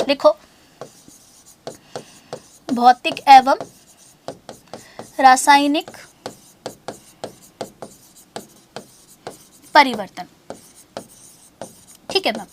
लिखो, भौतिक एवं रासायनिक परिवर्तन। ठीक है मैम।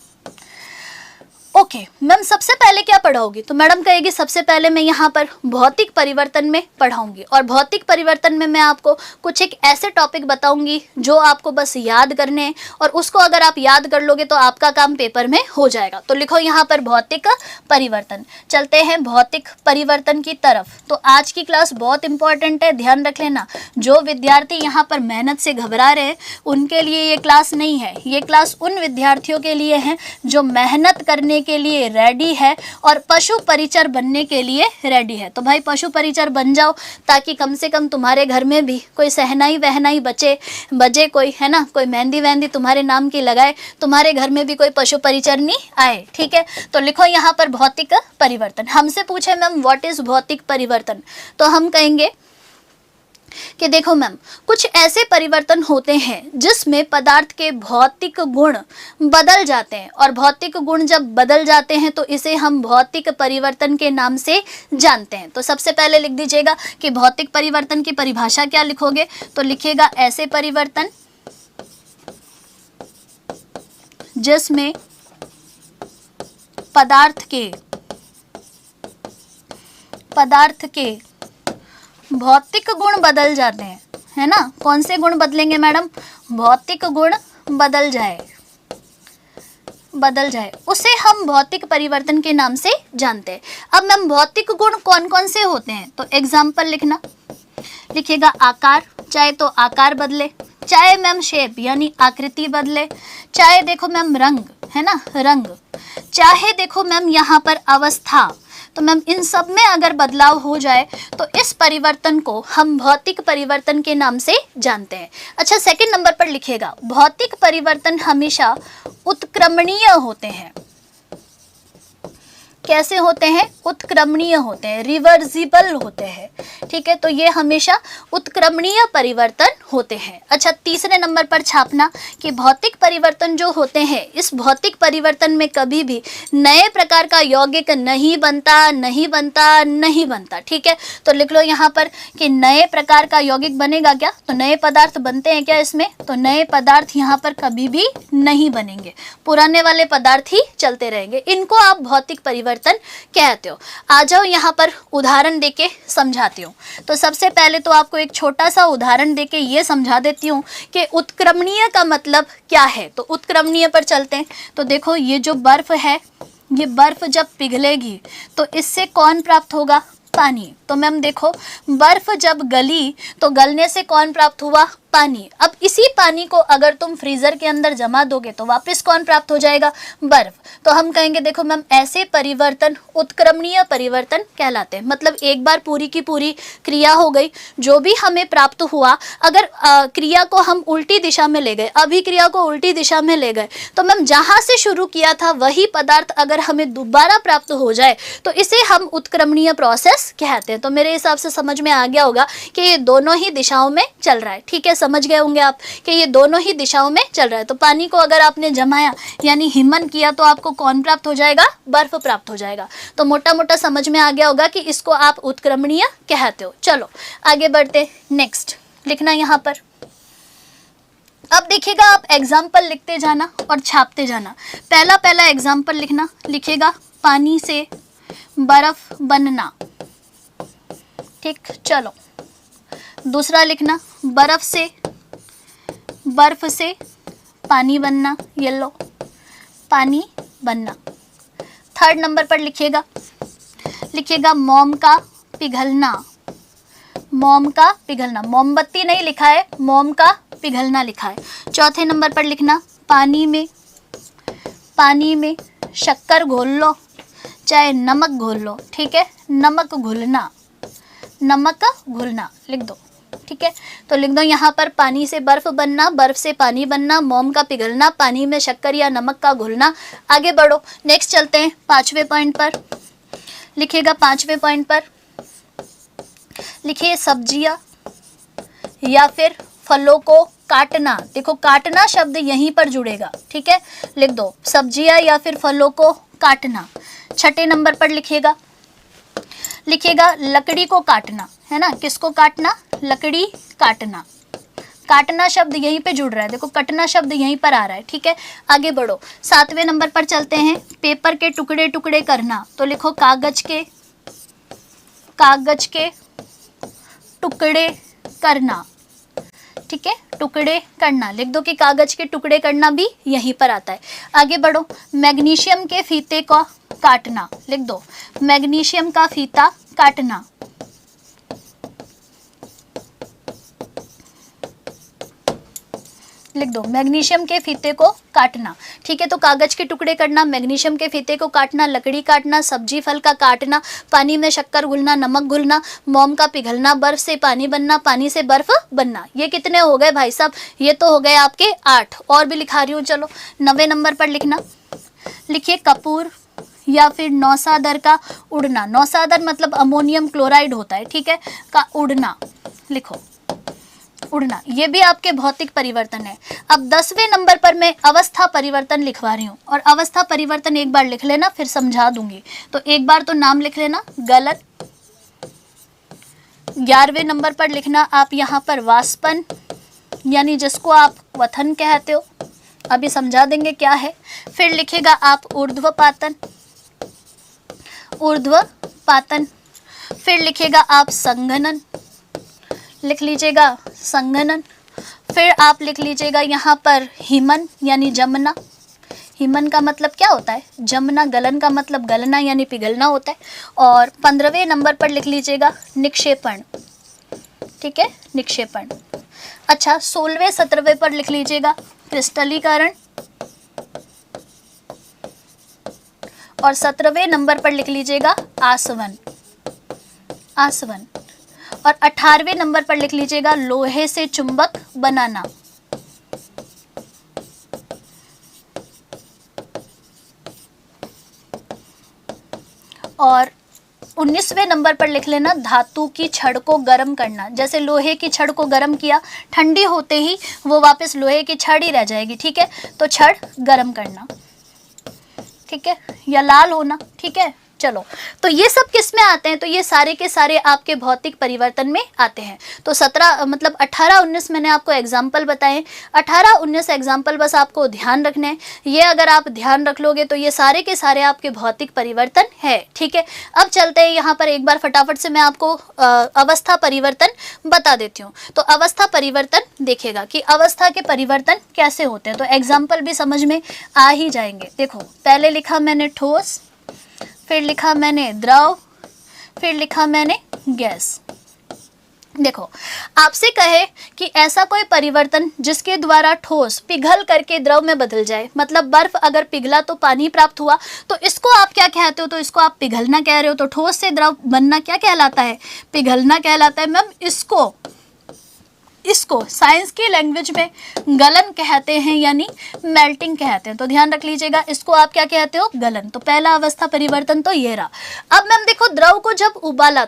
ओके मैम, सबसे पहले क्या पढ़ाओगी? तो मैडम कहेगी सबसे पहले मैं यहाँ पर भौतिक परिवर्तन में पढ़ाऊंगी, और भौतिक परिवर्तन में मैं आपको कुछ एक ऐसे टॉपिक बताऊंगी जो आपको बस याद करने हैं, और उसको अगर आप याद कर लोगे तो आपका काम पेपर में हो जाएगा। तो लिखो यहाँ पर भौतिक परिवर्तन। चलते हैं भौतिक परिवर्तन की तरफ। तो आज की क्लास बहुत इंपॉर्टेंट है, ध्यान रख लेना। जो विद्यार्थी यहाँ पर मेहनत से घबरा रहे हैं उनके लिए ये क्लास नहीं है। ये क्लास उन विद्यार्थियों के लिए है जो मेहनत करने के लिए रेडी है और पशु परिचर बनने के लिए रेडी है। तो भाई पशु परिचर बन जाओ, ताकि कम से कम तुम्हारे घर में भी कोई सहनाई वहनाई बजे कोई, है ना, कोई मेहंदी वहंदी तुम्हारे नाम की लगाए, तुम्हारे घर में भी कोई पशु परिचरनी आए। ठीक है, तो लिखो यहाँ पर भौतिक परिवर्तन। हमसे पूछे मैम व्हाट इज भौतिक परिवर्तन, तो हम कहेंगे कि देखो मैम, कुछ ऐसे परिवर्तन होते हैं जिसमें पदार्थ के भौतिक गुण बदल जाते हैं, और भौतिक गुण जब बदल जाते हैं तो इसे हम भौतिक परिवर्तन के नाम से जानते हैं। तो सबसे पहले लिख दीजिएगा कि भौतिक परिवर्तन की परिभाषा क्या लिखोगे? तो लिखिएगा ऐसे परिवर्तन जिसमें पदार्थ के भौतिक गुण बदल जाते हैं, है ना। कौन से गुण बदलेंगे मैडम? भौतिक गुण बदल जाए, उसे हम भौतिक परिवर्तन के नाम से जानते हैं। अब मैम भौतिक गुण कौन कौन से होते हैं? तो एग्जाम्पल लिखना, लिखिएगा आकार, चाहे तो आकार बदले, चाहे मैम शेप यानी आकृति बदले, चाहे देखो मैम रंग, है ना, रंग, चाहे देखो मैम यहाँ पर अवस्था। तो मैम इन सब में अगर बदलाव हो जाए तो इस परिवर्तन को हम भौतिक परिवर्तन के नाम से जानते हैं। अच्छा, सेकंड नंबर पर लिखिएगा भौतिक परिवर्तन हमेशा उत्क्रमणीय होते हैं। कैसे होते हैं? उत्क्रमणीय होते हैं, रिवर्सिबल होते हैं। ठीक है, तो ये हमेशा उत्क्रमणीय परिवर्तन होते हैं। अच्छा, तीसरे नंबर पर छापना कि भौतिक परिवर्तन जो होते हैं, इस भौतिक परिवर्तन में कभी भी नए प्रकार का यौगिक नहीं बनता। ठीक है, तो लिख लो यहाँ पर कि नए प्रकार का यौगिक बनेगा क्या? तो नए पदार्थ बनते हैं क्या इसमें? तो नए पदार्थ यहाँ पर कभी भी नहीं बनेंगे, पुराने वाले पदार्थ ही चलते रहेंगे। इनको आप भौतिक परिवर्तन कहते हो। आ जाओ यहाँ पर उदाहरण देके समझाती हूँ। तो सबसे पहले तो आपको एक छोटा सा उदाहरण देके ये समझा देती हूँ कि उत्क्रमणीय का मतलब क्या है। तो उत्क्रमणीय पर चलते हैं। तो देखो ये जो बर्फ है, ये बर्फ जब पिघलेगी तो इससे कौन प्राप्त होगा? पानी। तो मैम देखो बर्फ जब गली तो गलने से कौन प्राप्त हुआ? पानी। अब इसी पानी को अगर तुम फ्रीजर के अंदर जमा दोगे तो वापस कौन प्राप्त हो जाएगा? बर्फ। तो हम कहेंगे देखो मैम ऐसे परिवर्तन उत्क्रमणीय परिवर्तन कहलाते हैं। मतलब एक बार पूरी की पूरी क्रिया हो गई, जो भी हमें प्राप्त हुआ, अगर क्रिया को हम उल्टी दिशा में ले गए, अभिक्रिया को उल्टी दिशा में ले गए, तो मैम जहां से शुरू किया था वही पदार्थ अगर हमें दोबारा प्राप्त हो जाए तो इसे हम उत्क्रमणीय प्रोसेस कहते हैं। तो मेरे हिसाब से समझ में आ गया होगा कि ये दोनों ही दिशाओं में चल रहा है। ठीक है, समझ गए होंगे आप कि ये दोनों ही दिशाओं में चल रहा है। तो पानी को अगर आपने जमाया यानी हिमन किया तो आपको कौन प्राप्त हो जाएगा? बर्फ प्राप्त हो जाएगा। तो मोटा मोटा समझ में आ गया होगा कि इसको आप उत्क्रमणीय कहते हो। चलो आगे बढ़ते, नेक्स्ट लिखना यहाँ पर। अब देखिएगा आप एग्जाम्पल लिखते जाना और छापते जाना। पहला एग्जाम्पल लिखना, लिखेगा पानी से बर्फ बनना। ठीक, चलो दूसरा लिखना बर्फ से पानी बनना, येलो पानी बनना। थर्ड नंबर पर लिखिएगा मोम का पिघलना। मोमबत्ती नहीं लिखा है, मोम का पिघलना लिखा है। चौथे नंबर पर लिखना पानी में शक्कर घोल लो, चाहे नमक घोल लो। ठीक है, नमक घुलना लिख दो। ठीक है, तो लिख दो यहाँ पर पानी से बर्फ बनना, बर्फ से पानी बनना, मोम का पिघलना, पानी में शक्कर या नमक का घुलना। आगे बढ़ो, नेक्स्ट चलते हैं पांचवें पॉइंट पर। लिखिएगा पांचवें पॉइंट पर लिखिए सब्जियां या फिर फलों को काटना। देखो काटना शब्द यहीं पर जुड़ेगा। ठीक है, लिख दो सब्जियां या फिर फलों को काटना। छठे नंबर पर लिखिएगा लकड़ी को काटना, है ना, किसको काटना, लकड़ी काटना। काटना शब्द यहीं पे जुड़ रहा है, देखो कटना शब्द यहीं पर आ रहा है, ठीक है। आगे बढ़ो, 7वें नंबर पर चलते हैं, पेपर के टुकड़े टुकड़े करना, तो लिखो कागज के टुकड़े करना, ठीक है, टुकड़े करना लिख दो कि कागज के टुकड़े करना भी यहीं पर आता है। आगे बढ़ो, मैग्नीशियम के फीते को काटना, लिख दो मैग्नीशियम का फीता काटना। लिख दो मैग्नीशियम के फीते को काटना, ठीक है। तो कागज के टुकड़े करना, मैग्नीशियम के फीते को काटना, लकड़ी काटना, सब्जी फल का काटना, पानी में शक्कर घुलना, नमक घुलना, मोम का पिघलना, बर्फ से पानी बनना, पानी से बर्फ बनना। ये कितने हो गए भाई साहब, ये तो हो गए आपके 8, और भी लिखा रही हूँ। चलो 9वें नंबर पर लिखना, लिखिए कपूर या फिर नौसादर का उड़ना। नौसादर मतलब अमोनियम क्लोराइड होता है, ठीक है, का उड़ना, लिखो उड़ना। ये भी आपके भौतिक परिवर्तन है। अब 10वें नंबर पर मैं अवस्था परिवर्तन लिखवा रही हूँ, और अवस्था परिवर्तन एक बार लिख लेना, फिर समझा दूंगी। तो एक बार तो नाम लिख लेना, गलन। 11वें नंबर पर लिखना आप यहाँ पर वाष्पन, यानी जिसको आप क्वथन कहते हो, अभी समझा देंगे क्या है। फिर लिखेगा आप ऊर्ध्वपातन, फिर लिखेगा आप संघनन, लिख लीजिएगा संघनन। फिर आप लिख लीजिएगा यहाँ पर हिमन यानी जमना। हिमन का मतलब क्या होता है, जमना। गलन का मतलब गलना यानी पिघलना होता है। और 15वें नंबर पर लिख लीजिएगा निक्षेपण, ठीक है, निक्षेपण। अच्छा 16वें 17वें पर लिख लीजिएगा क्रिस्टलीकरण, और 17वें नंबर पर लिख लीजिएगा आसवन, और 18वें नंबर पर लिख लीजिएगा लोहे से चुंबक बनाना। और 19वें नंबर पर लिख लेना धातु की छड़ को गर्म करना। जैसे लोहे की छड़ को गर्म किया, ठंडी होते ही वो वापस लोहे की छड़ ही रह जाएगी, ठीक है। तो छड़ गर्म करना, ठीक है, या लाल होना, ठीक है। चलो, तो ये सब किस में आते हैं, तो ये सारे के सारे आपके भौतिक परिवर्तन में आते हैं। तो 17 मतलब 18 19 मैंने आपको एग्जाम्पल बताए। 18 19 एग्जाम्पल बस आपको ध्यान रखने हैं। ये अगर आप ध्यान रख लोगे तो ये सारे के सारे आपके भौतिक परिवर्तन है, ठीक है। अब चलते हैं यहाँ पर एक बार फटाफट से मैं आपको अवस्था परिवर्तन बता देती हूँ। तो अवस्था परिवर्तन देखिएगा कि अवस्था के परिवर्तन कैसे होते हैं, तो एग्जाम्पल भी समझ में आ ही जाएंगे। देखो पहले लिखा मैंने ठोस, फिर लिखा मैंने द्रव, फिर लिखा मैंने गैस। देखो आपसे कहे कि ऐसा कोई परिवर्तन जिसके द्वारा ठोस पिघल करके द्रव में बदल जाए, मतलब बर्फ अगर पिघला तो पानी प्राप्त हुआ, तो इसको आप क्या कहते हो, तो इसको आप पिघलना कह रहे हो। तो ठोस से द्रव बनना क्या कहलाता है, पिघलना कहलाता है। मैम इसको साइंस की लैंग्वेज में गलन कहते हैं, यानी मेल्टिंग कहते हैं। तो ध्यान रख लीजिएगा, इसको आप क्या कहते हो, गलन। तो पहला अवस्था परिवर्तन तो ये रहा। अब मैम देखो द्रव को जब उबाला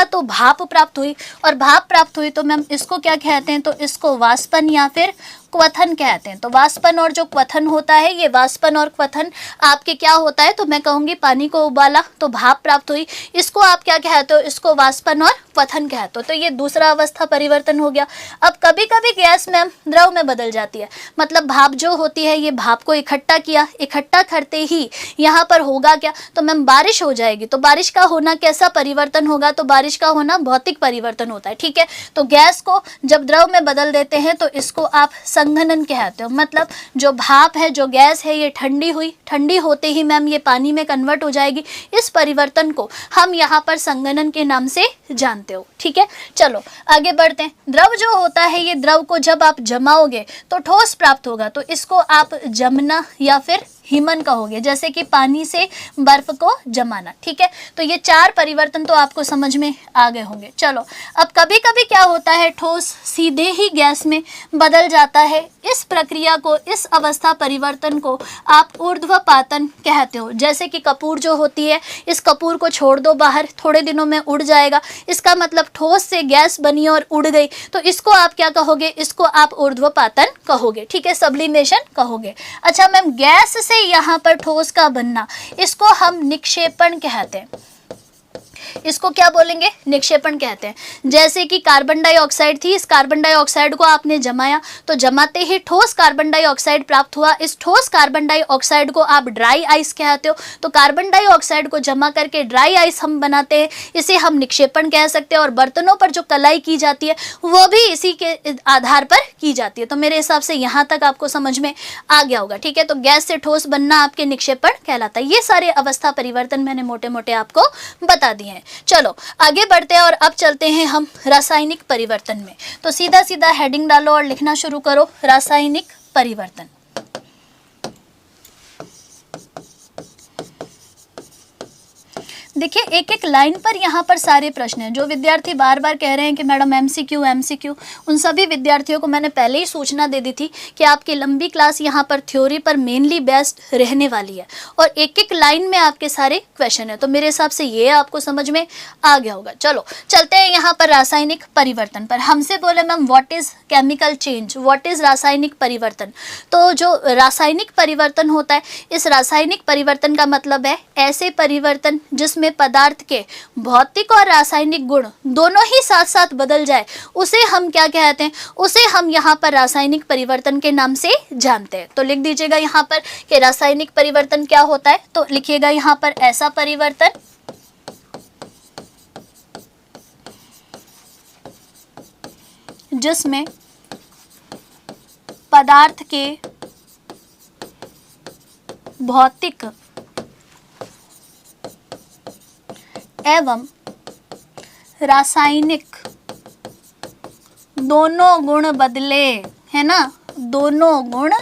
तो भाप प्राप्त हुई, और भाप प्राप्त हुई तो मैम इसको क्या कहते हैं, तो इसको वाष्पन या फिर क्वथन कहते हैं। तो वाष्पन और जो क्वथन होता है, ये वाष्पन और क्वथन आपके क्या होता है, तो मैं कहूँगी पानी को उबाला तो भाप प्राप्त हुई, इसको आप क्या कहते हो, इसको वाष्पन और क्वथन कहते हो। तो ये दूसरा अवस्था परिवर्तन हो गया। अब कभी कभी गैस मैम द्रव में बदल जाती है, मतलब भाप जो होती है, ये भाप को इकट्ठा किया, इकट्ठा करते ही यहाँ पर होगा क्या, तो मैम बारिश हो जाएगी। तो बारिश का होना कैसा परिवर्तन होगा, तो बारिश का होना भौतिक परिवर्तन होता है, ठीक है। तो गैस को जब द्रव में बदल देते हैं तो इसको आप संघनन कहते हो। मतलब जो भाप है, जो गैस है, ये ठंडी हुई, ठंडी होते ही मैम ये पानी में कन्वर्ट हो जाएगी। इस परिवर्तन को हम यहाँ पर संघनन के नाम से जानते हो, ठीक है। चलो आगे बढ़ते हैं। द्रव जो होता है, ये द्रव को जब आप जमाओगे तो ठोस प्राप्त होगा, तो इसको आप जमना या फिर हिमन कहोगे, जैसे कि पानी से बर्फ को जमाना, ठीक है। तो ये 4 परिवर्तन तो आपको समझ में आ गए होंगे। चलो अब कभी कभी क्या होता है, ठोस सीधे ही गैस में बदल जाता है। इस प्रक्रिया को, इस अवस्था परिवर्तन को आप ऊर्ध्वपातन कहते हो। जैसे कि कपूर जो होती है, इस कपूर को छोड़ दो बाहर, थोड़े दिनों में उड़ जाएगा, इसका मतलब ठोस से गैस बनी और उड़ गई, तो इसको आप क्या कहोगे, इसको आप ऊर्ध्वपातन कहोगे, ठीक है, सब्लिमेशन कहोगे। अच्छा मैम गैस से यहाँ पर ठोस का बनना, इसको हम निक्षेपण कहते हैं। इसको क्या बोलेंगे? निक्षेपण कहते हैं। जैसे कि कार्बन डाइऑक्साइड थी, इस कार्बन डाइऑक्साइड को आपने जमाया, तो जमाते ही ठोस कार्बन डाइऑक्साइड प्राप्त हुआ। इस ठोस कार्बन डाइऑक्साइड को आप ड्राई आइस कहते हो। तो कार्बन डाइऑक्साइड को जमा करके ड्राई आइस हम बनाते हैं, इसे हम निक्षेपण कह सकते हैं। और बर्तनों पर जो कलाई की जाती है वो भी इसी के आधार पर की जाती है। तो मेरे हिसाब से यहाँ तक आपको समझ में आ गया होगा, ठीक है। तो गैस से ठोस बनना आपके निक्षेपण कहलाता है। ये सारे अवस्था परिवर्तन मैंने मोटे मोटे आपको बता दिए हैं। चलो आगे बढ़ते हैं और अब चलते हैं हम रासायनिक परिवर्तन में। तो सीधा सीधा हेडिंग डालो और लिखना शुरू करो, रासायनिक परिवर्तन। देखिए एक एक लाइन पर यहाँ पर सारे प्रश्न हैं। जो विद्यार्थी बार बार कह रहे हैं कि मैडम एमसीक्यू एमसीक्यू, उन सभी विद्यार्थियों को मैंने पहले ही सूचना दे दी थी कि आपकी लंबी क्लास यहाँ पर थ्योरी पर मेनली बेस्ड रहने वाली है और एक एक लाइन में आपके सारे क्वेश्चन है। तो मेरे हिसाब से ये आपको समझ में आ गया होगा। चलो चलते हैं यहाँ पर रासायनिक परिवर्तन पर। हमसे बोले ma'am what is chemical change, what is रासायनिक परिवर्तन। तो जो रासायनिक परिवर्तन होता है, इस रासायनिक परिवर्तन का मतलब है ऐसे परिवर्तन जिसमें पदार्थ के भौतिक और रासायनिक गुण दोनों ही साथ साथ बदल जाए, उसे हम क्या कहते हैं? उसे हम यहाँ पर रासायनिक परिवर्तन के नाम से जानते हैं। तो लिख दीजिएगा यहाँ पर कि रासायनिक परिवर्तन क्या होता है। तो लिखिएगा यहाँ पर ऐसा परिवर्तन जिसमें पदार्थ के भौतिक एवं रासायनिक दोनों गुण बदले, है ना, दोनों गुण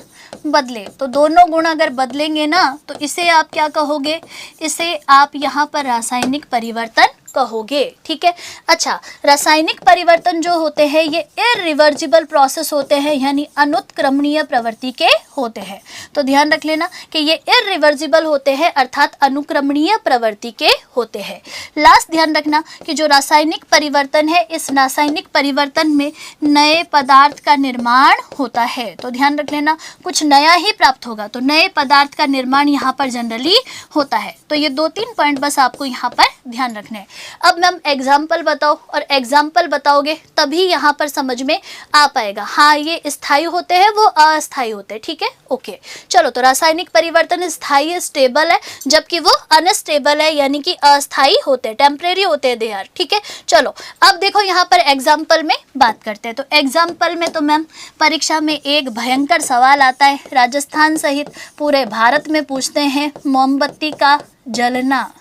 बदले। तो दोनों गुण अगर बदलेंगे ना तो इसे आप क्या कहोगे? इसे आप यहाँ पर रासायनिक परिवर्तन कहोगे, ठीक है। अच्छा, रासायनिक परिवर्तन जो होते हैं ये इरिवर्सिबल प्रोसेस होते हैं, यानी अनुत्क्रमणीय प्रवृत्ति के होते हैं। तो ध्यान रख लेना कि ये इरिवर्सिबल होते हैं अर्थात अनुक्रमणीय प्रवृत्ति के होते हैं। लास्ट ध्यान रखना कि जो रासायनिक परिवर्तन है, इस रासायनिक परिवर्तन में नए पदार्थ का निर्माण होता है। तो ध्यान रख लेना कुछ नया ही प्राप्त होगा, तो नए पदार्थ का निर्माण यहाँ पर जनरली होता है। तो ये 2-3 पॉइंट बस आपको यहाँ पर ध्यान रखना है। अब मैम एग्जाम्पल बताओ, और एग्जाम्पल बताओगे तभी यहाँ पर समझ में आ पाएगा। हाँ ये स्थायी होते हैं, वो अस्थायी होते हैं, ठीक है, ओके। चलो, तो रासायनिक परिवर्तन स्थायी स्टेबल है, जबकि वो अनस्टेबल है, यानी कि अस्थायी होते हैं, टेम्परेरी होते हैं दे आर, ठीक है। चलो अब देखो यहाँ पर एग्जाम्पल में बात करते हैं। तो एग्जाम्पल में तो मैम परीक्षा में एक भयंकर सवाल आता है, राजस्थान सहित पूरे भारत में पूछते हैं, मोमबत्ती का जलना,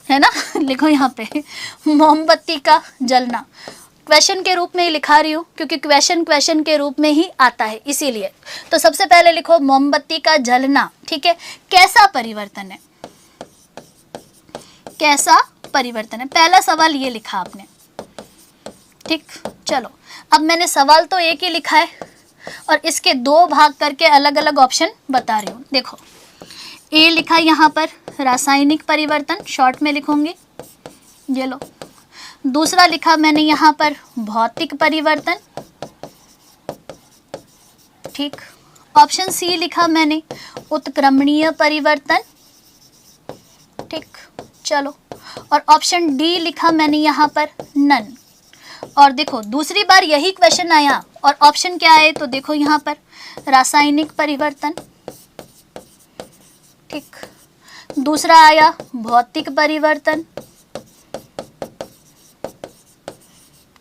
है ना। लिखो यहाँ पे मोमबत्ती का जलना, क्वेश्चन के रूप में ही लिखा रही हूँ क्योंकि क्वेश्चन के रूप में ही आता है, इसीलिए। तो सबसे पहले लिखो मोमबत्ती का जलना, ठीक है। कैसा परिवर्तन है, कैसा परिवर्तन है, पहला सवाल ये लिखा आपने, ठीक। चलो अब मैंने सवाल तो एक ही लिखा है और इसके 2 भाग करके अलग अलग ऑप्शन बता रही हूँ। देखो ए लिखा यहाँ पर रासायनिक परिवर्तन, शॉर्ट में लिखूंगी, ये लो। दूसरा लिखा मैंने यहाँ पर भौतिक परिवर्तन, ठीक। ऑप्शन सी लिखा मैंने उत्क्रमणीय परिवर्तन, ठीक। चलो, और ऑप्शन डी लिखा मैंने यहाँ पर नन। और देखो दूसरी बार यही क्वेश्चन आया और ऑप्शन क्या आए, तो देखो यहाँ पर रासायनिक परिवर्तन, ठीक। दूसरा आया भौतिक परिवर्तन,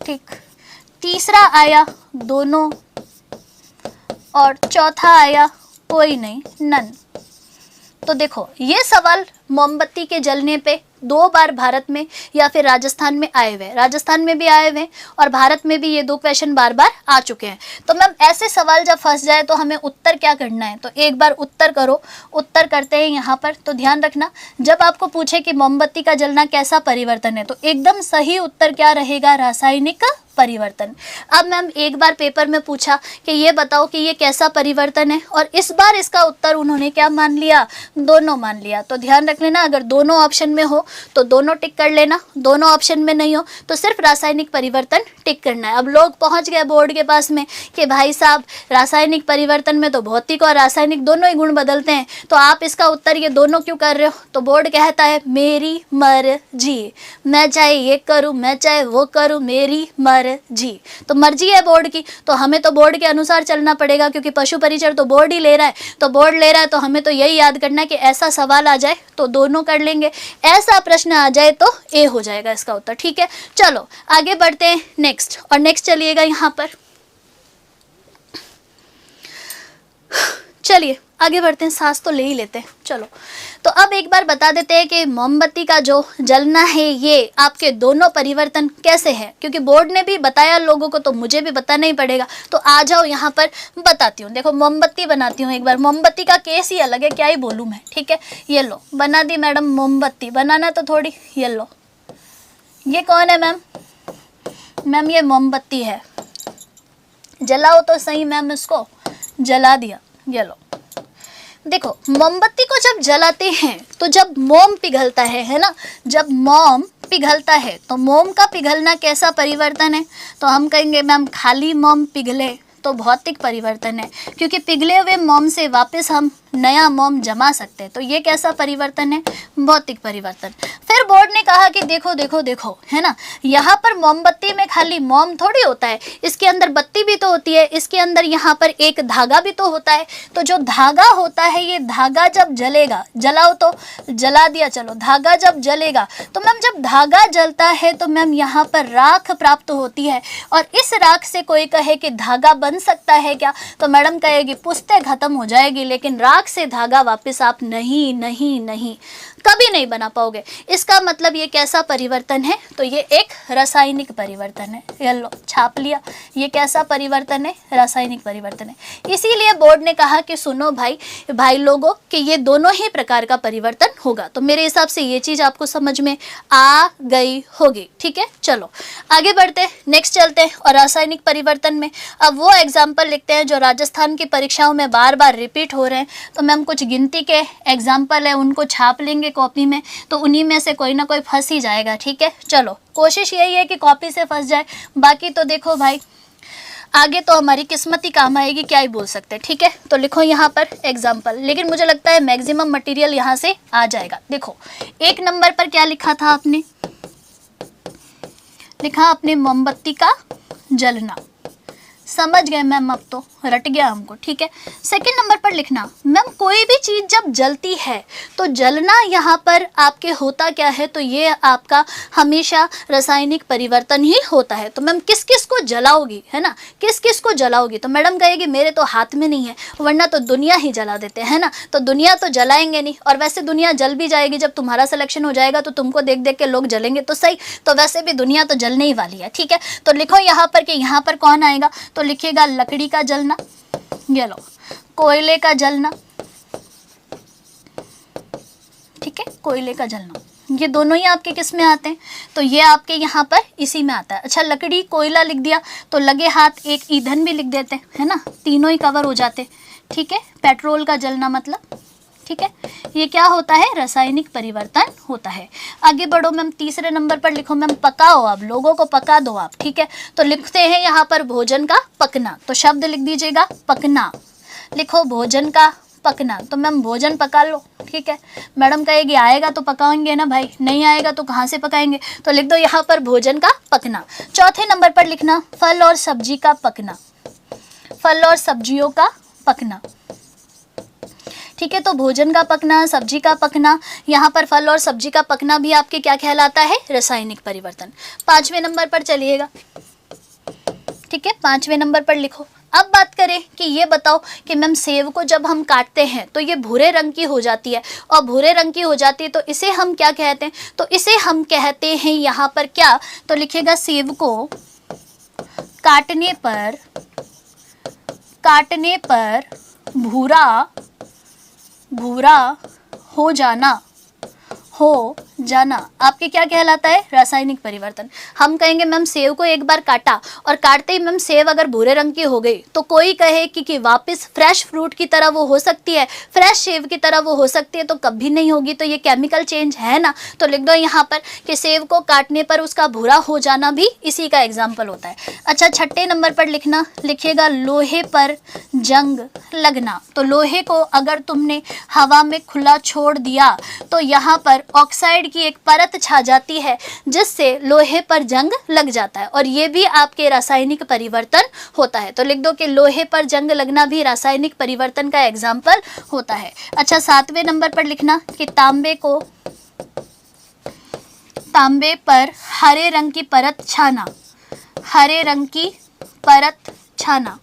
ठीक। तीसरा आया दोनों और चौथा आया कोई नहीं, नन। तो देखो ये सवाल मोमबत्ती के जलने पे 2 बार भारत में या फिर राजस्थान में आए हुए, राजस्थान में भी आए हुए और भारत में भी ये 2 क्वेश्चन बार बार आ चुके हैं। तो मैम ऐसे सवाल जब फंस जाए तो हमें उत्तर क्या करना है, तो एक बार उत्तर करो। उत्तर करते हैं यहाँ पर। तो ध्यान रखना जब आपको पूछे कि मोमबत्ती का जलना कैसा परिवर्तन है, तो एकदम सही उत्तर क्या रहेगा, रासायनिक परिवर्तन। अब मैम एक बार पेपर में पूछा कि ये बताओ कि ये कैसा परिवर्तन है, और इस बार इसका उत्तर उन्होंने क्या मान लिया, दोनों मान लिया। तो ध्यान रख लेना अगर दोनों ऑप्शन में हो तो दोनों टिक कर लेना, दोनों ऑप्शन में नहीं हो तो सिर्फ रासायनिक परिवर्तन टिक करना है। अब लोग पहुंच गए बोर्ड के पास में कि भाई साहब रासायनिक परिवर्तन में तो भौतिक और रासायनिक दोनों ही गुण बदलते हैं, तो आप इसका उत्तर ये दोनों क्यों कर रहे हो? तो बोर्ड कहता है मेरी मर्जी, मैं चाहे ये करूं मैं चाहे वो करूं, मेरी मर्जी। तो मर्जी है बोर्ड की, तो हमें तो बोर्ड के अनुसार चलना पड़ेगा, क्योंकि पशु परिचर तो बोर्ड ही ले रहा है। तो बोर्ड ले रहा है तो हमें तो यही याद करना है कि ऐसा सवाल आ जाए तो दोनों कर लेंगे, ऐसा प्रश्न आ जाए तो ए हो जाएगा इसका उत्तर। ठीक है, चलो आगे बढ़ते हैं नेक्स्ट। और नेक्स्ट चलिएगा यहाँ पर, चलिए आगे बढ़ते हैं, सांस तो ले ही लेते हैं। चलो तो अब एक बार बता देते हैं कि मोमबत्ती का जो जलना है ये आपके दोनों परिवर्तन कैसे हैं, क्योंकि बोर्ड ने भी बताया लोगों को तो मुझे भी बताना ही पड़ेगा। तो आ जाओ यहाँ पर बताती हूँ। देखो मोमबत्ती बनाती हूँ एक बार, मोमबत्ती का केस ही अलग है, क्या ही बोलूँ मैं। ठीक है, ये लो बना दी मैडम मोमबत्ती, बनाना तो थोड़ी, ये लो। ये कौन है मैम? मैम ये मोमबत्ती है, जलाओ तो सही मैम, इसको जला दिया। ये लो देखो, मोमबत्ती को जब जलाते हैं तो जब मोम पिघलता है ना, जब मोम पिघलता है तो मोम का पिघलना कैसा परिवर्तन है? तो हम कहेंगे मैम खाली मोम पिघले तो भौतिक परिवर्तन है, क्योंकि पिघले हुए मोम से वापस हम नया मोम जमा सकते हैं। तो ये कैसा परिवर्तन है? भौतिक परिवर्तन। फिर बोर्ड ने कहा कि देखो देखो देखो, है ना, यहाँ पर मोमबत्ती में खाली मोम थोड़ी होता है, इसके अंदर बत्ती भी तो होती है, इसके अंदर यहाँ पर एक धागा भी तो होता है। तो जो धागा होता है, ये धागा जब जलेगा, जलाओ तो जला दिया, चलो धागा जब जलेगा तो मैम जब धागा जलता है तो मैम यहाँ पर राख प्राप्त होती है। और इस राख से कोई कहे कि धागा बन सकता है क्या? तो मैडम कहेगी पुश्ते खत्म हो जाएगी, लेकिन राख से धागा वापस आप नहीं नहीं नहीं कभी नहीं बना पाओगे। इसका मतलब ये कैसा परिवर्तन है? तो ये एक रासायनिक परिवर्तन है। ये लो छाप लिया, ये कैसा परिवर्तन है? रासायनिक परिवर्तन है। इसीलिए बोर्ड ने कहा कि सुनो भाई लोगों कि ये दोनों ही प्रकार का परिवर्तन होगा। तो मेरे हिसाब से ये चीज आपको समझ में आ गई होगी। ठीक है, चलो आगे बढ़ते, नेक्स्ट चलते हैं। और रासायनिक परिवर्तन में अब वो एग्जाम्पल लिखते हैं जो राजस्थान की परीक्षाओं में बार बार रिपीट हो रहे हैं। तो मैम कुछ गिनती के एग्जाम्पल है, उनको छाप लेंगे कॉपी में, तो उन्हीं में से कोई ना कोई फंस ही जाएगा। ठीक है, चलो कोशिश यही है कि कॉपी से फंस जाए, बाकी तो देखो भाई आगे तो हमारी किस्मत ही काम आएगी, क्या ही बोल सकते हैं। ठीक है, तो लिखो यहाँ पर एग्जाम्पल, लेकिन मुझे लगता है मैक्सिमम मटेरियल यहाँ से आ जाएगा। देखो एक नंबर पर क्या लिखा था आपने? लिखा आपने मोमबत्ती का जलना, समझ गए मैम, अब तो रट गया हमको। ठीक है, सेकंड नंबर पर लिखना मैम कोई भी चीज़ जब जलती है तो जलना यहाँ पर आपके होता क्या है? तो ये आपका हमेशा रासायनिक परिवर्तन ही होता है। तो मैम किस किस को जलाओगी, है ना, किस किस को जलाओगी? तो मैडम कहेगी मेरे तो हाथ में नहीं है, वरना तो दुनिया ही जला देते हैं ना। तो दुनिया तो जलाएंगे नहीं, और वैसे दुनिया जल भी जाएगी, जब तुम्हारा सिलेक्शन हो जाएगा तो तुमको देख देख के लोग जलेंगे तो सही, तो वैसे भी दुनिया तो जलने ही वाली है। ठीक है, तो लिखो यहाँ पर कि यहाँ पर कौन आएगा? तो लिखिएगा लकड़ी का जलना, ये लो कोयले का जलना। ठीक है, कोयले का जलना, ये दोनों ही आपके किस में आते हैं? तो ये आपके यहाँ पर इसी में आता है। अच्छा लकड़ी कोयला लिख दिया तो लगे हाथ एक ईंधन भी लिख देते हैं, है ना, तीनों ही कवर हो जाते। ठीक है, पेट्रोल का जलना मतलब, ठीक है, ये क्या होता है? रासायनिक परिवर्तन होता है। आगे बढ़ो मैम, तीसरे नंबर पर लिखो मैम पकाओ, अब लोगों को पका दो आप। ठीक है, तो लिखते हैं यहाँ पर भोजन का पकना, तो शब्द लिख दीजिएगा पकना। लिखो भोजन का पकना, तो मैम भोजन पका लो। ठीक है, मैडम कहेगी आएगा तो पकाएंगे ना भाई, नहीं आएगा तो कहाँ से पकाएंगे? तो लिख दो यहाँ पर भोजन का पकना। चौथे नंबर पर लिखना फल और सब्जी का पकना, फल और सब्जियों का पकना। ठीक है, तो भोजन का पकना, सब्जी का पकना, यहाँ पर फल और सब्जी का पकना भी आपके क्या कहलाता है? रासायनिक परिवर्तन। पांचवें नंबर पर चलिएगा। ठीक है, पांचवें नंबर पर लिखो। अब बात करें कि ये बताओ कि मैम सेब को जब हम काटते हैं तो ये भूरे रंग की हो जाती है, और भूरे रंग की हो जाती है तो इसे हम क्या कहते हैं? तो इसे हम कहते हैं यहाँ पर क्या? तो लिखिएगा सेब को काटने पर भूरा हो जाना आपके क्या कहलाता है? रासायनिक परिवर्तन। हम कहेंगे मैम सेव को एक बार काटा और काटते ही मैम सेव अगर भूरे रंग की हो गई तो कोई कहे कि वापस फ्रेश फ्रूट की तरह वो हो सकती है, फ्रेश सेव की तरह वो हो सकती है? तो कभी नहीं होगी। तो ये केमिकल चेंज है ना। तो लिख दो यहाँ पर कि सेव को काटने पर उसका भूरा हो जाना भी इसी का एग्जाम्पल होता है। अच्छा, छठे नंबर पर लिखना, लिखिएगा लोहे पर जंग लगना। तो लोहे को अगर तुमने हवा में खुला छोड़ दिया तो यहाँ पर ऑक्साइड की एक परत छा जाती है जिससे लोहे पर जंग लग जाता है और ये भी आपके रासायनिक परिवर्तन होता है। तो लिख दो कि लोहे पर जंग लगना भी रासायनिक परिवर्तन का एग्जाम्पल होता है। अच्छा, सातवें नंबर पर लिखना कि तांबे पर हरे रंग की परत छाना, हरे रंग की परत छाना।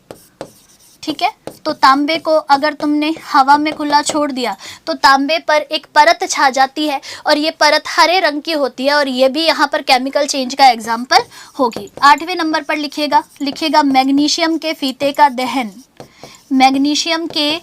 ठीक है, तो तांबे को अगर तुमने हवा में खुला छोड़ दिया तो तांबे पर एक परत छा जाती है और ये परत हरे रंग की होती है और ये भी यहाँ पर केमिकल चेंज का एग्जाम्पल होगी। आठवें नंबर पर लिखिएगा मैग्नीशियम के फीते का दहन, मैग्नीशियम के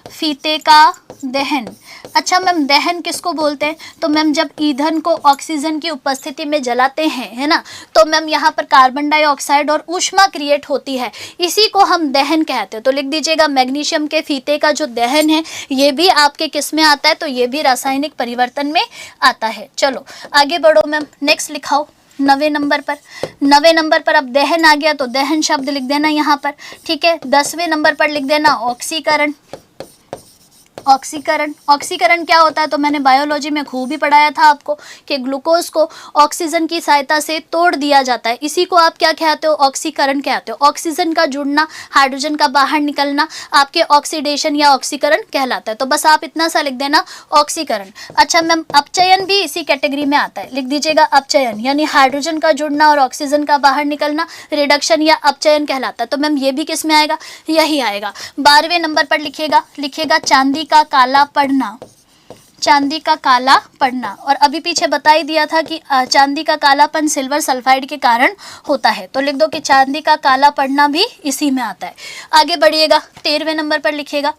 फीते का दहन। अच्छा मैम, दहन किसको बोलते हैं? तो मैम जब ईंधन को ऑक्सीजन की उपस्थिति में जलाते हैं, है ना, तो मैम यहाँ पर कार्बन डाइऑक्साइड और ऊष्मा क्रिएट होती है, इसी को हम दहन कहते हैं। तो लिख दीजिएगा मैग्नीशियम के फीते का जो दहन है ये भी आपके किस में आता है? तो ये भी रासायनिक परिवर्तन में आता है। चलो आगे बढ़ो मैम, नेक्स्ट लिखाओ 9वें नंबर पर अब दहन आ गया तो दहन शब्द लिख देना यहाँ पर। ठीक है, 10वें नंबर पर लिख देना ऑक्सीकरण। ऑक्सीकरण क्या होता है? तो मैंने बायोलॉजी में खूब ही पढ़ाया था आपको कि ग्लूकोज को ऑक्सीजन की सहायता से तोड़ दिया जाता है, इसी को आप क्या कहते हो? ऑक्सीकरण कहते हो। ऑक्सीजन का जुड़ना, हाइड्रोजन का बाहर निकलना आपके ऑक्सीडेशन या ऑक्सीकरण कहलाता है। तो बस आप इतना सा लिख देना ऑक्सीकरण। अच्छा मैम, अपचयन भी इसी कैटेगरी में आता है, लिख दीजिएगा अपचयन, यानी हाइड्रोजन का जुड़ना और ऑक्सीजन का बाहर निकलना रिडक्शन या अपचयन कहलाता है। तो मैम ये भी किस में आएगा? यही आएगा। 12वें नंबर पर लिखिएगा चांदी का काला पड़ना, चांदी का काला पड़ना। और अभी पीछे बता ही दिया था कि चांदी का कालापन सिल्वर सल्फाइड के कारण होता है। तो लिख दो कि चांदी का काला पड़ना भी इसी में आता है। आगे बढ़िएगा, 13वें नंबर पर लिखिएगा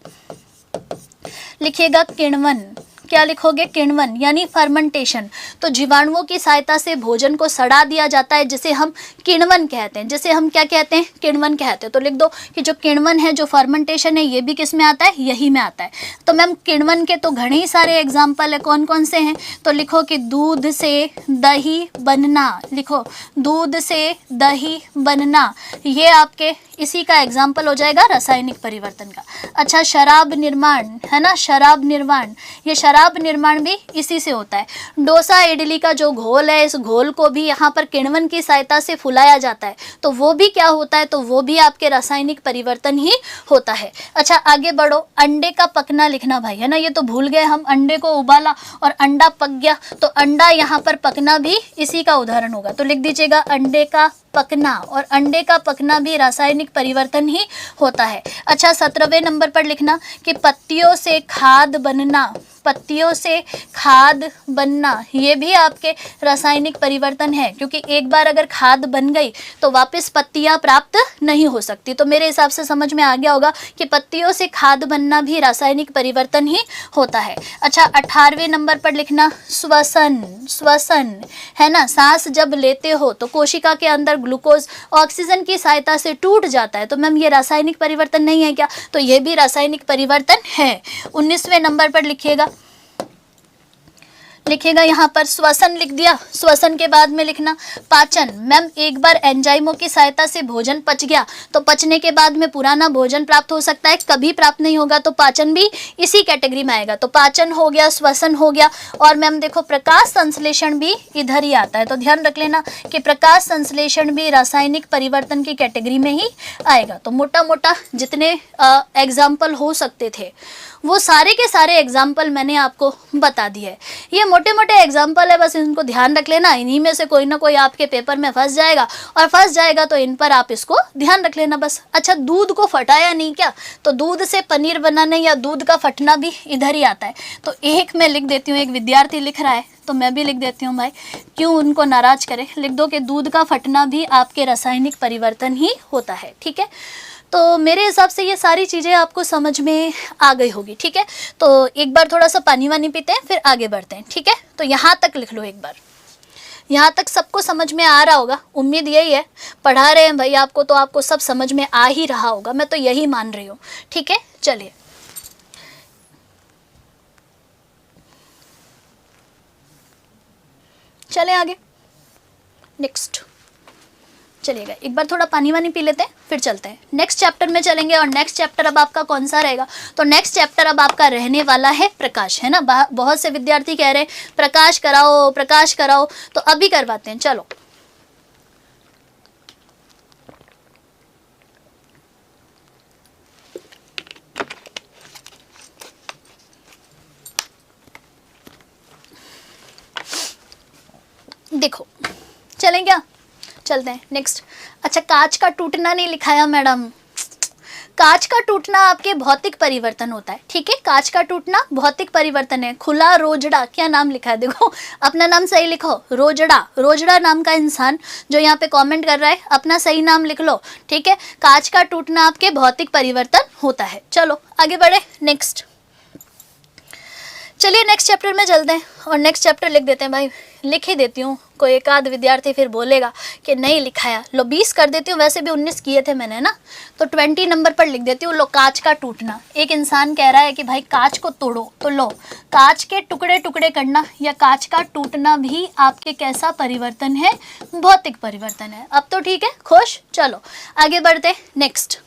किण्वन। क्या लिखोगे? किण्वन यानी फर्मेंटेशन। तो जीवाणुओं की सहायता से भोजन को सड़ा दिया जाता है जिसे हम किण्वन कहते हैं, जिसे हम क्या कहते हैं? किण्वन कहते हैं। तो लिख दो कि जो किण्वन है, जो फर्मेंटेशन है, ये भी किस में आता है? यही में आता है। तो मैम किण्वन के तो घने ही सारे एग्जाम्पल है, कौन कौन से हैं? तो लिखो कि दूध से दही बनना, लिखो दूध से दही बनना, ये आपके इसी का एग्जाम्पल हो जाएगा रासायनिक परिवर्तन का। अच्छा, शराब निर्माण है ना, शराब निर्माण, ये शराब निर्माण भी इसी से होता है। डोसा इडली का जो घोल है, इस घोल को भी यहाँ पर किण्वन की सहायता से फुलाया जाता है, तो वो भी क्या होता है? तो वो भी आपके रासायनिक परिवर्तन ही होता है। अच्छा आगे बढ़ो, अंडे का पकना लिखना भाई, है ना, ये तो भूल गए हम। अंडे को उबाला और अंडा पक गया, तो अंडा यहाँ पर पकना भी इसी का उदाहरण होगा। तो लिख दीजिएगा अंडे का पकना, और अंडे का पकना भी रासायनिक परिवर्तन ही होता है। अच्छा 17वें नंबर पर लिखना कि पत्तियों से खाद बनना, पत्तियों से खाद बनना, ये भी आपके रासायनिक परिवर्तन है, क्योंकि एक बार अगर खाद बन गई तो वापस पत्तियां प्राप्त नहीं हो सकती। तो मेरे हिसाब से समझ में आ गया होगा कि पत्तियों से खाद बनना भी रासायनिक परिवर्तन ही होता है। अच्छा 18वें नंबर पर लिखना श्वसन, श्वसन है ना, सांस जब लेते हो तो कोशिका के अंदर ग्लूकोज ऑक्सीजन की सहायता से टूट जाता है, तो मैम ये रासायनिक परिवर्तन नहीं है क्या? तो ये भी रासायनिक परिवर्तन है। 19वें नंबर पर लिखेगा यहाँ पर श्वसन लिख दिया। श्वसन के बाद में लिखना पाचन। मैम एक बार एंजाइमों की सहायता से भोजन पच गया तो पचने के बाद में पुराना भोजन प्राप्त हो सकता है, कभी प्राप्त नहीं होगा, तो पाचन भी इसी कैटेगरी में आएगा। तो पाचन हो गया, श्वसन हो गया, और मैम देखो प्रकाश संश्लेषण भी इधर ही आता है, तो ध्यान रख लेना कि प्रकाश संश्लेषण भी रासायनिक परिवर्तन की कैटेगरी में ही आएगा। तो मोटा मोटा जितने एग्जाम्पल हो सकते थे वो सारे के सारे एग्जाम्पल मैंने आपको बता दिए है। ये मोटे मोटे एग्जाम्पल है, बस इनको ध्यान रख लेना, इन्हीं में से कोई ना कोई आपके पेपर में फंस जाएगा, और फंस जाएगा तो इन पर आप इसको ध्यान रख लेना बस। अच्छा दूध को फटाया नहीं क्या? तो दूध से पनीर बनाने या दूध का फटना भी इधर ही आता है। तो एक मैं लिख देती हूँ, एक विद्यार्थी लिख रहा है तो मैं भी लिख देती हूँ भाई, क्यों उनको नाराज करें। लिख दो कि दूध का फटना भी आपके रासायनिक परिवर्तन ही होता है। ठीक है, तो मेरे हिसाब से ये सारी चीज़ें आपको समझ में आ गई होगी, ठीक है। तो एक बार थोड़ा सा पानी वानी पीते हैं, फिर आगे बढ़ते हैं, ठीक है। तो यहाँ तक लिख लो एक बार, यहाँ तक सबको समझ में आ रहा होगा, उम्मीद यही है। पढ़ा रहे हैं भाई आपको तो आपको सब समझ में आ ही रहा होगा, मैं तो यही मान रही हूँ, ठीक है। चलिए चलें आगे, नेक्स्ट। चलिएगा एक बार थोड़ा पानी वानी पी लेते हैं, फिर चलते हैं नेक्स्ट चैप्टर में चलेंगे। और नेक्स्ट चैप्टर अब आपका कौन सा रहेगा? तो नेक्स्ट चैप्टर अब आपका रहने वाला है प्रकाश, है ना। बहुत से विद्यार्थी कह रहे हैं प्रकाश कराओ प्रकाश कराओ, तो अभी करवाते हैं, चलो। देखो चलें क्या, चलते हैं नेक्स्ट। अच्छा, कांच का टूटना नहीं लिखाया मैडम। कांच का टूटना आपके भौतिक परिवर्तन होता है, ठीक है। कांच का टूटना भौतिक परिवर्तन है। खुला रोजड़ा, क्या नाम लिखा है, देखो अपना नाम सही लिखो, रोजड़ा। रोजड़ा नाम का इंसान जो यहाँ पे कमेंट कर रहा है, अपना सही नाम लिख लो, ठीक है। कांच का टूटना आपके भौतिक परिवर्तन होता है। चलो आगे बढ़े, नेक्स्ट। चलिए नेक्स्ट चैप्टर में चलते हैं और नेक्स्ट चैप्टर लिख देते हैं भाई। लिख ही देती हूँ, कोई एक आध विद्यार्थी फिर बोलेगा कि नहीं लिखाया। लो 20 कर देती हूँ, वैसे भी 19 किए थे मैंने ना, तो 20 नंबर पर लिख देती हूँ। लो, कांच का टूटना। एक इंसान कह रहा है कि भाई कांच को तोड़ो, तो लो कांच के टुकड़े टुकड़े करना या कांच का टूटना भी आपके कैसा परिवर्तन है? भौतिक परिवर्तन है। अब तो ठीक है, खुश। चलो आगे बढ़ते नेक्स्ट।